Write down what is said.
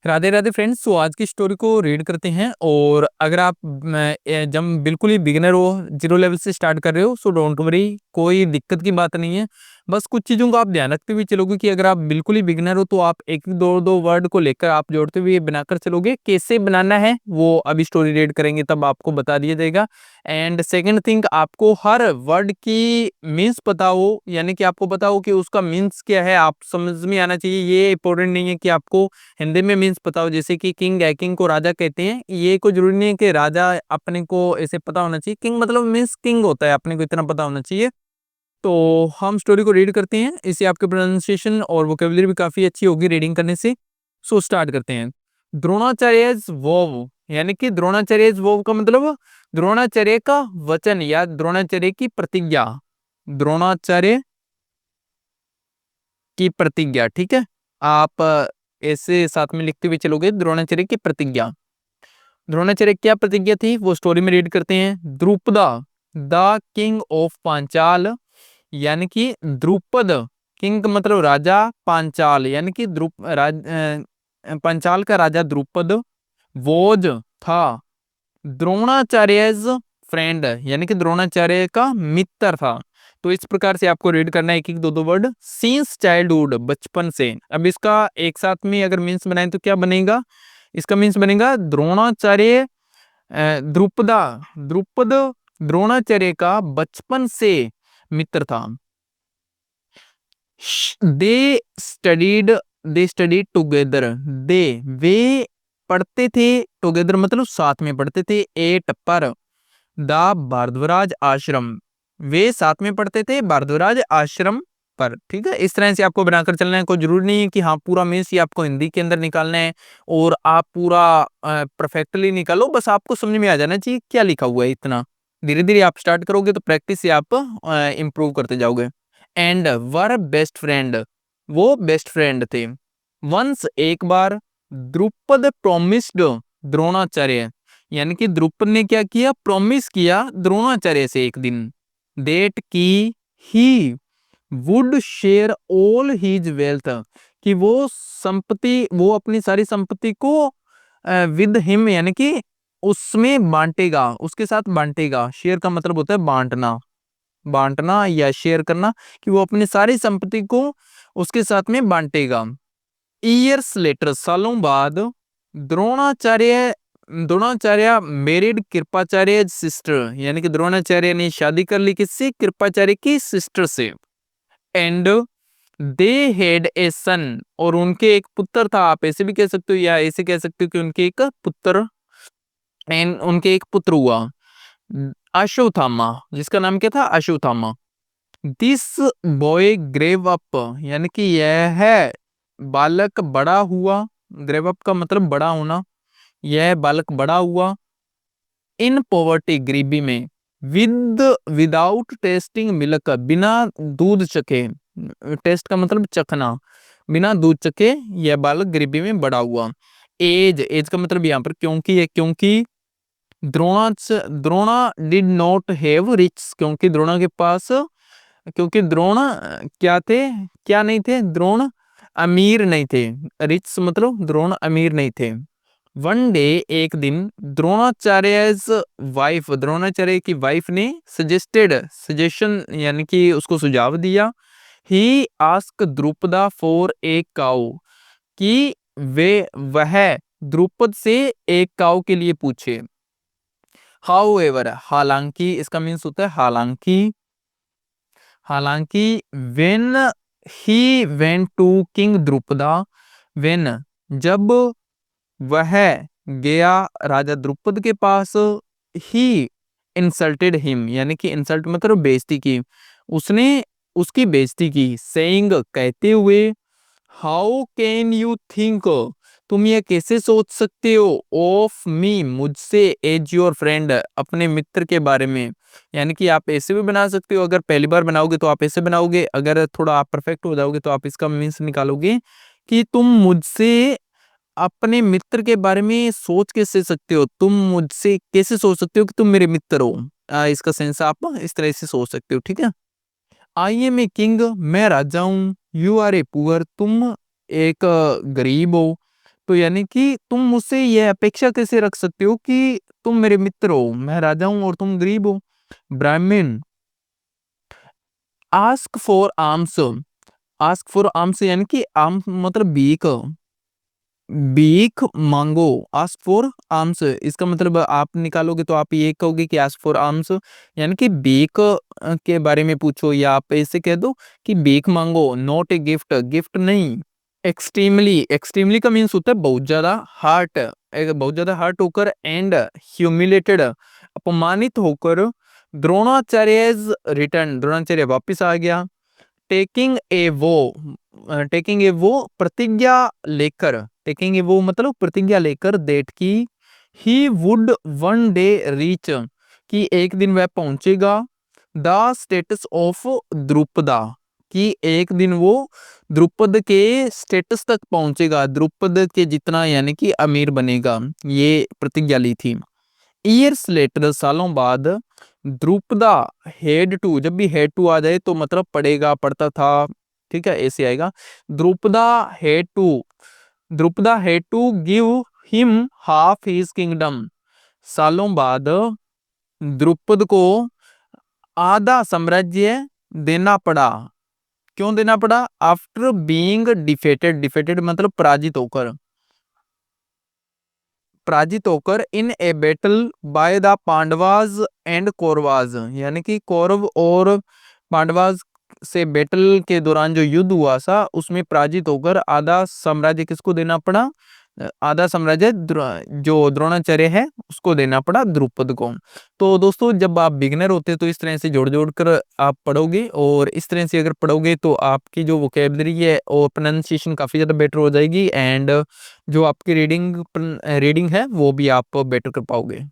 Radhe Radhe friends. तो आज की स्टोरी को रीड करते हैं। और अगर आप जब बिल्कुल ही बिगिनर हो, जीरो लेवल से स्टार्ट कर रहे हो, सो डोंट वरी, कोई दिक्कत की बात नहीं है। बस कुछ चीज़ों को आप ध्यान रखते हुए चलोगे कि अगर आप बिल्कुल ही बिगिनर हो तो आप एक दो दो वर्ड को लेकर आप जोड़ते हुए बनाकर चलोगे। कैसे बनाना है वो अभी स्टोरी रीड करेंगे तब आपको बता दिया जाएगा। एंड सेकेंड थिंग, आपको हर वर्ड की मीन्स पता हो, यानी कि आपको पता हो कि उसका मीन्स क्या है, आप समझ में आना चाहिए। ये इंपॉर्टेंट नहीं है कि आपको हिंदी में मीन्स पता हो, जैसे कि किंग है, किंग को राजा कहते हैं। ये कोई जरूरी नहीं है कि राजा अपने को ऐसे पता होना चाहिए। किंग मतलब मीन्स किंग होता है, अपने को इतना पता होना चाहिए। तो हम स्टोरी को रीड करते हैं, इससे आपके प्रोनाउंसिएशन और वोकेबुलरी भी काफी अच्छी होगी रीडिंग करने से। सो स्टार्ट करते हैं। द्रोणाचार्यज वोव, यानी कि द्रोणाचार्यज वोव का मतलब द्रोणाचार्य का वचन या द्रोणाचार्य की प्रतिज्ञा। द्रोणाचार्य की प्रतिज्ञा, ठीक है। आप ऐसे साथ में लिखते हुए चलोगे, द्रोणाचार्य की प्रतिज्ञा। द्रोणाचार्य क्या प्रतिज्ञा थी वो स्टोरी में रीड करते हैं। Drupada the king of Panchal, यानी कि द्रुपद, किंग मतलब राजा, पांचाल यानी कि पांचाल का राजा द्रुपद, वोज था, द्रोणाचार्यज फ्रेंड यानी कि द्रोणाचार्य का मित्र था। तो इस प्रकार से आपको रीड करना है, एक एक दो दो वर्ड। सिंस चाइल्डहुड, बचपन से। अब इसका एक साथ में अगर मीन्स बनाए तो क्या बनेगा? इसका मीन्स बनेगा द्रोणाचार्य द्रुपदा, द्रुपद द्रोणाचार्य का बचपन से मित्र था। They studied, they studied together, they वे पढ़ते थे, टुगेदर मतलब साथ में पढ़ते थे, एट पर, द भारद्वाज आश्रम, वे साथ में पढ़ते थे भारद्वाज आश्रम पर। ठीक है, इस तरह से आपको बनाकर चलना है। कोई जरूरी नहीं है कि हाँ पूरा मीन्स ही आपको हिंदी के अंदर निकालना है और आप पूरा परफेक्टली निकालो। बस आपको समझ में आ जाना चाहिए क्या लिखा हुआ है। इतना धीरे धीरे आप स्टार्ट करोगे तो प्रैक्टिस से आप इम्प्रूव करते जाओगे। एंड वर बेस्ट फ्रेंड, वो बेस्ट फ्रेंड थे। वंस एक बार, द्रुपद प्रोमिस्ड द्रोणाचार्य, यानी कि द्रुपद ने क्या किया, प्रॉमिस किया द्रोणाचार्य से एक दिन, डेट की he would share all his wealth, कि वो संपत्ति, वो अपनी सारी संपत्ति को विद हिम यानी कि उसमें बांटेगा, उसके साथ बांटेगा। शेयर का मतलब होता है बांटना, बांटना या शेयर करना, कि वो अपनी सारी संपत्ति को उसके साथ में बांटेगा। ईयर्स लेटर, सालों बाद, द्रोणाचार्य द्रोणाचार्य मैरिड कृपाचार्य सिस्टर, यानी कि द्रोणाचार्य ने शादी कर ली किससे? कृपाचार्य की सिस्टर से। एंड दे हैड ए सन, और उनके एक पुत्र था। आप ऐसे भी कह सकते हो या ऐसे कह सकते हो कि उनके एक पुत्र, एंड उनके एक पुत्र हुआ अश्वत्थामा, जिसका नाम क्या था? Ashwatthama. This boy grew up, यानी कि यह बालक बड़ा हुआ। ग्रेव अप का मतलब बड़ा होना। यह बालक बड़ा हुआ इन पॉवर्टी, गरीबी में, विदाउट टेस्टिंग मिल्क, बिना दूध चखे। टेस्ट का मतलब चखना, बिना दूध चखे यह बालक गरीबी में बड़ा हुआ। एज, एज का मतलब यहाँ पर क्योंकि है, क्योंकि Drona did not have rich, क्योंकि द्रोणा के पास, क्योंकि द्रोण क्या थे, क्या नहीं थे? द्रोण अमीर नहीं थे। रिच मतलब द्रोण अमीर नहीं थे। वन डे, एक दिन, द्रोणाचार्य वाइफ, द्रोणाचार्य की वाइफ ने सजेस्टेड, सजेशन यानी कि उसको सुझाव दिया, he asked Drupada for a cow, कि वह द्रुपद से एक काउ के लिए पूछे। हाउ एवर, हालांकि, इसका मीन्स होता है हालांकि, हालांकि when he went to king Drupada, when जब वह गया राजा द्रुपद के पास, ही इंसल्टेड हिम, यानी कि इंसल्ट मतलब बेइज्जती की, उसने उसकी बेइज्जती की। सेइंग कहते हुए, हाउ कैन यू थिंक, तुम ये कैसे सोच सकते हो, ऑफ मी मुझसे, एज योर फ्रेंड अपने मित्र के बारे में। यानी कि आप ऐसे भी बना सकते हो, अगर पहली बार बनाओगे तो आप ऐसे बनाओगे, अगर थोड़ा आप परफेक्ट हो जाओगे तो आप इसका मीन्स निकालोगे कि तुम मुझसे अपने मित्र के बारे में सोच कैसे सकते हो, तुम मुझसे कैसे सोच सकते हो कि तुम मेरे मित्र हो। इसका सेंस आप इस तरह से सोच सकते हो, ठीक है। आई एम ए किंग, मैं राजा हूं। यू आर ए पुअर, तुम एक गरीब हो। तो यानी कि तुम मुझसे यह अपेक्षा कैसे रख सकते हो कि तुम मेरे मित्र हो, मैं राजा हूं और तुम गरीब हो। ब्राह्मण ask for arms, ask for arms यानी कि आर्म मतलब भीख, भीख मांगो, आस्क फॉर आर्म्स इसका मतलब आप निकालोगे तो आप ये कहोगे कि आस्क फॉर आर्म्स यानी कि भीख के बारे में पूछो, या आप ऐसे कह दो कि भीख मांगो, नॉट ए गिफ्ट, गिफ्ट नहीं। एक्सट्रीमली, एक्सट्रीमली का मीन्स होता है बहुत ज्यादा हार्ट, बहुत ज्यादा हार्ट होकर, एंड ह्यूमिलेटेड अपमानित होकर, द्रोणाचार्य रिटर्न, द्रोणाचार्य वापिस आ गया। टेकिंग ए वो, टेकिंग ए वो प्रतिज्ञा लेकर, टेकिंग ए वो मतलब प्रतिज्ञा लेकर, दैट की he would one day reach कि एक दिन वह पहुंचेगा, द स्टेटस ऑफ द्रुपदा कि एक दिन वो द्रुपद के स्टेटस तक पहुंचेगा, द्रुपद के जितना यानी कि अमीर बनेगा, ये प्रतिज्ञा ली थी। ईयर्स लेटर सालों बाद, द्रुपदा हेड टू, जब भी हेड टू आ जाए तो मतलब पढ़ेगा, पढ़ता था, ठीक है, ऐसे आएगा। Drupada had to, Drupada had to give him half his kingdom, सालों बाद द्रुपद को आधा साम्राज्य देना पड़ा। क्यों देना पड़ा? आफ्टर बीइंग डिफेटेड, डिफेटेड मतलब पराजित होकर, पराजित होकर, in a battle by the Pandavas and Kauravas, यानी कि कौरव और पांडवाज से बैटल के दौरान जो युद्ध हुआ था उसमें पराजित होकर आधा साम्राज्य किसको देना पड़ा? आधा साम्राज्य जो द्रोणाचार्य है उसको देना पड़ा द्रुपद को। तो दोस्तों जब आप बिगिनर होते तो इस तरह से जोड़ जोड़ कर आप पढ़ोगे, और इस तरह से अगर पढ़ोगे तो आपकी जो वोकेबलरी है और प्रोनाउंसिएशन काफी ज्यादा बेटर हो जाएगी, एंड जो आपकी रीडिंग रीडिंग है वो भी आप बेटर कर पाओगे।